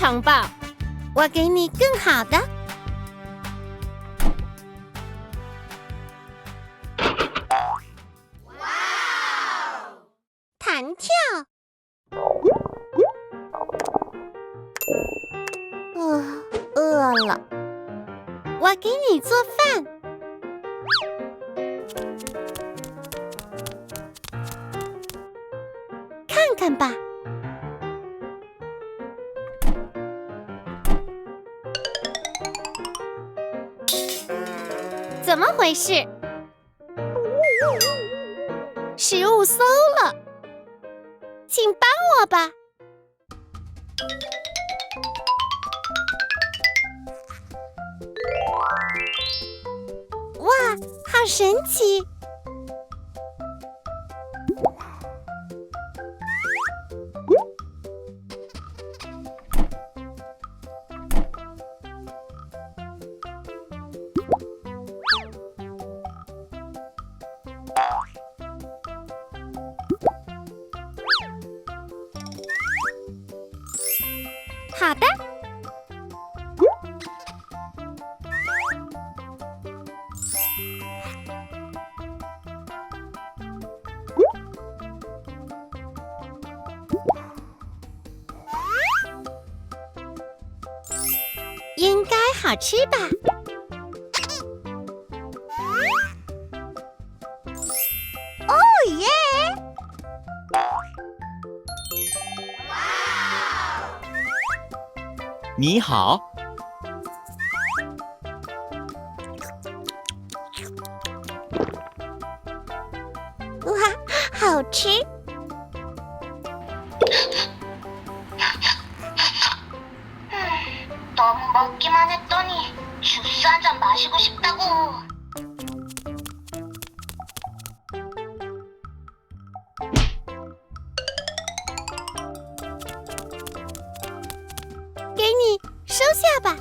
常棒！我给你更好的。哇哦！弹跳。饿了，我给你做饭。看看吧。怎么回事？食物馊了，请帮我吧。哇，好神奇！好的。应该好吃吧？哦耶！你好。哇，好吃！너무 먹기만 했더니 주스 한 잔 마시고 싶다고.给你收下吧。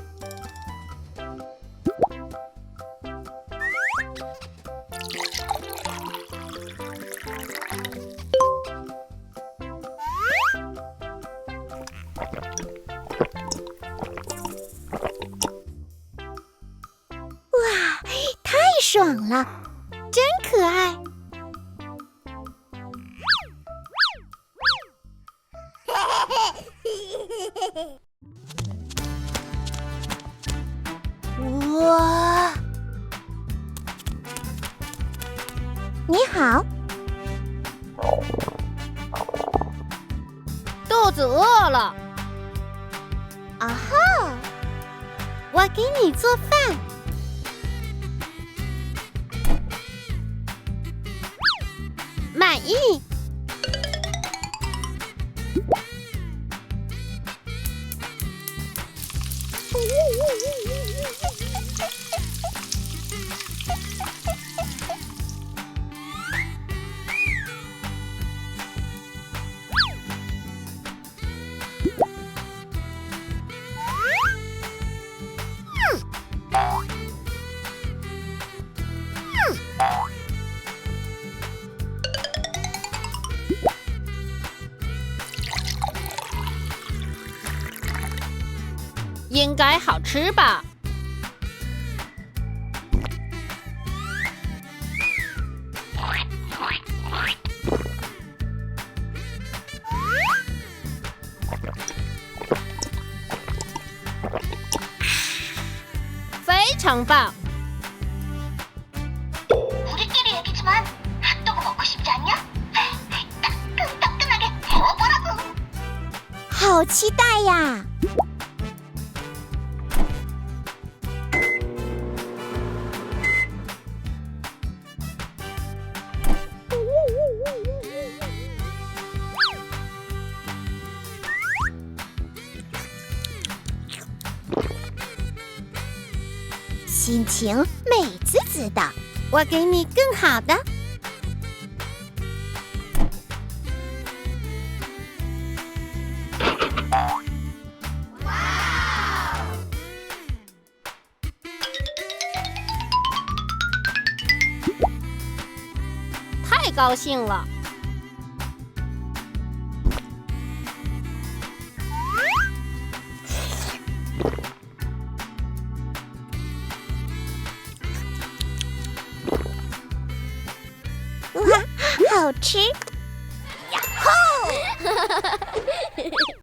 哇，太爽了，真可爱！哇！你好，肚子饿了。啊哈！我给你做饭。满意。应该好吃吧？非常棒！ 우리끼리 얘기지만 핫도그 먹고 싶지 않냐? 따끈따끈하게 데워보라고. 好期待呀！心情美滋滋的，我给你更好的。太高兴了！哇，好吃！呀吼！